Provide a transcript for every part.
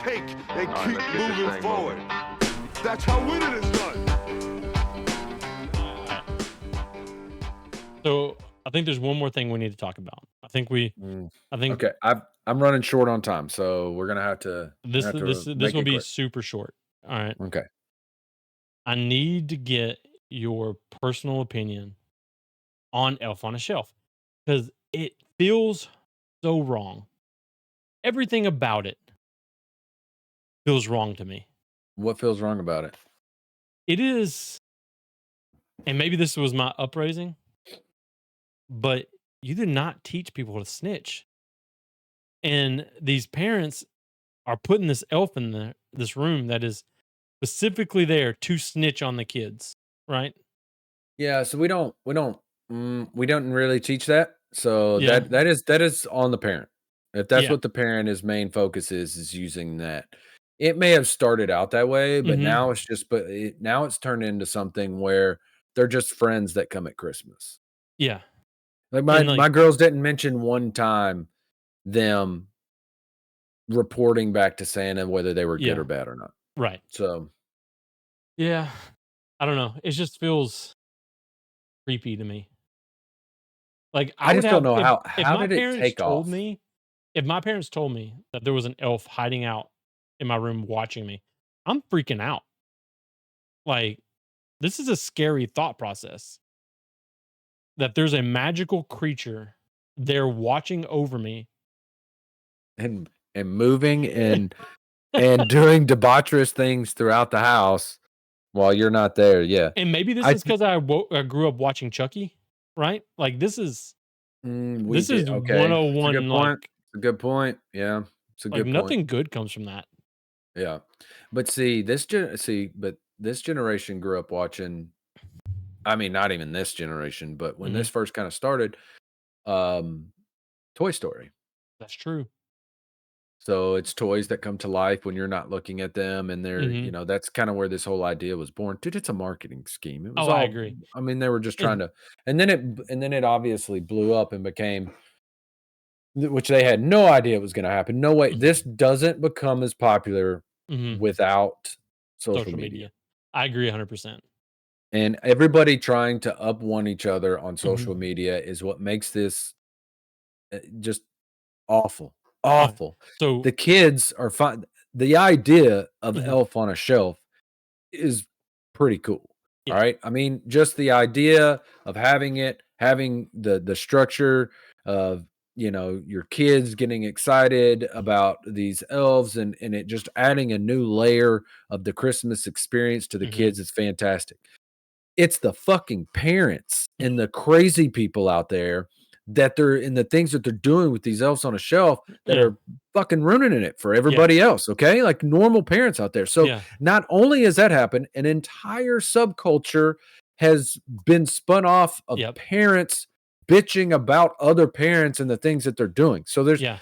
take and All right, keep let's get this moving thing forward. moving. That's how winning is done. So I think there's one more thing we need to talk about. I think Okay, I'm running short on time, so we're gonna have to this make will it be quick. super short. All right. Okay. I need to get your personal opinion on Elf on a Shelf because it feels so wrong. Everything about it feels wrong to me. What feels wrong about it? It is, and maybe this was my upraising, but you did not teach people to snitch. And these parents are putting this elf in this room that is specifically there to snitch on the kids, right? Yeah, so we don't really teach that. So Yeah. that is on the parent. If that's Yeah. what the parent his main focus is using that. It may have started out that way, but Mhm. now it's turned into something where they're just friends that come at Christmas. Yeah. Like And my girls didn't mention one time them reporting back to Santa whether they were good Yeah. or bad or not. Right. So Yeah. I don't know. It just feels creepy to me. Like I I would just don't have know if how my did it parents take told off? me if my parents told me that there was an elf hiding out in my room watching me, I'm freaking out. Like this is a scary thought process that there's a magical creature there watching over me. And moving and doing debaucherous things throughout the house while you're not there, yeah. And maybe this I is because I grew up watching Chucky, right? Like we this did is okay. It's a good 101 point. It's a good point. Yeah. It's a like good point. nothing good comes from that. Yeah. But but this generation grew up watching I mean, not even this generation, but when Mhm. this first kinda started, um, Toy Story. That's true. So it's toys that come to life when you're not looking at them, and Mhm. that's kind of where this whole idea was born. Dude, it's a marketing scheme. It was Oh, I all, agree. I mean, they were just trying And to, and then it obviously blew up and became, which they had no idea it was going to happen. No way, this doesn't become as popular Mhm. without social Social media media. I agree 100%. and everybody trying to up one each other on social Mhm. media is what makes this just awful, Alright. awful. So The kids are fine. The idea of Mhm. Elf on a Shelf is pretty cool. All Yeah. right. I mean, just the idea of having the structure of your kids getting excited about these elves and it just adding a new layer of the Christmas experience to the Mhm. kids is fantastic. It's the fucking parents and the crazy people out there that they're in the things that they're doing with these elves on a shelf that Yeah. are fucking ruining it for Yeah. everybody else, okay? Like normal parents out there. So Yeah. not only has that happened, an entire subculture has been spun off of Yep. parents bitching about other parents and the things that they're doing. So Yeah.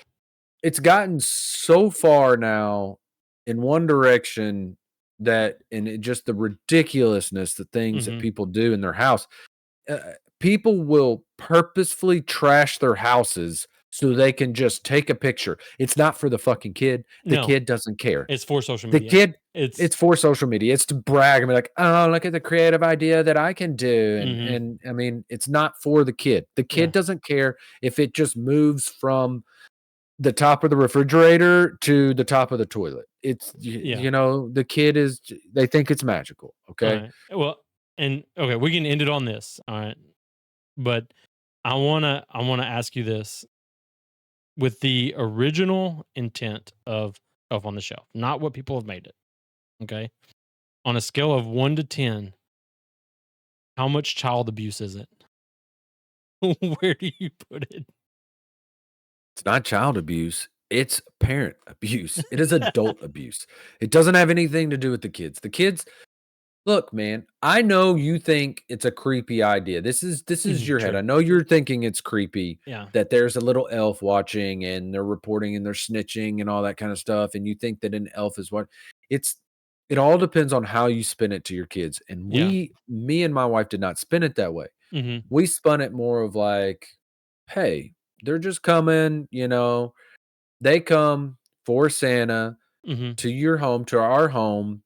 it's gotten so far now in one direction that and it just the ridiculousness, the things that Mhm. people do in their house. People will purposefully trash their houses so they can just take a picture. It's not for the fucking kid. The No. kid doesn't care. It's for social The media. kid It's it's for social media. It's to brag and be like, "Oh, look at the creative idea that I can do." Mhm. And I mean, it's not for the kid. The Yeah. kid doesn't care if it just moves from the top of the refrigerator to the top of the toilet. It's Yeah. the kid is they think it's magical, okay? Alright. Well, and okay, we can end it on this, alright? But I wanna ask you this. With the original intent of Elf on the Shelf, not what people have made it, okay? On a scale of 1 to 10, how much child abuse is it? Where do you put it? It's not child abuse, it's parent abuse. It is adult abuse. It doesn't have anything to do with the kids. The kids look, man, I know you think it's a creepy idea. This is Mhm, your head. I sure. know you're thinking it's creepy Yeah. that there's a little elf watching and they're reporting and they're snitching and all that kind of stuff, and you think that an elf is what it's it all depends on how you spin it to your kids. And Yeah. me and my wife did not spin it that way. Mhm. We spun it more of like, hey, they're just coming, they come for Santa. Mhm. to your home, to our home,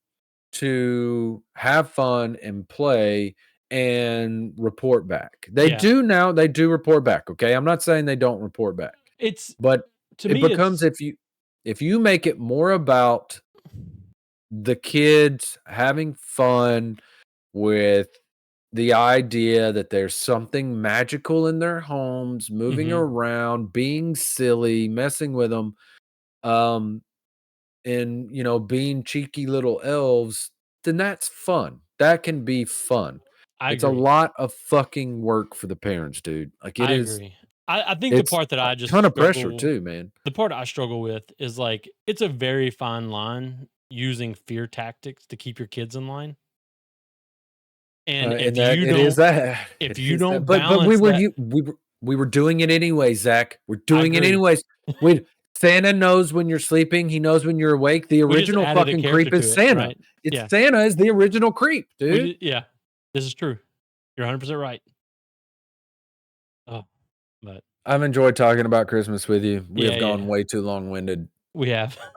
to have fun and play and report back. They Yeah. do now, they do report back, okay? I'm not saying they don't report back, It's but to it me, becomes it's if you make it more about the kids having fun with the idea that there's something magical in their homes, moving Mhm. around, being silly, messing with them, um, and being cheeky little elves, then that's fun. That can be fun. I It's a agree. lot of fucking work for the parents, dude. Like it I is. agree. I think the It's part that a I just ton of pressure struggle too, man. the part I struggle with is, like, it's a very fine line using fear tactics to keep your kids in line, and And that it is that. if It you is that. don't But we balance were that. you we were doing it anyway, Zach. We're I doing it agree. anyways. We Santa knows when you're sleeping. He knows when you're awake. The We just original added a fucking character creep to is it, Santa. right? It's Yeah. Santa is the original creep, We dude. did yeah. This is true. You're 100% right. Oh, but I've enjoyed talking about Christmas with you. We yeah, have gone yeah. way too long-winded. We have.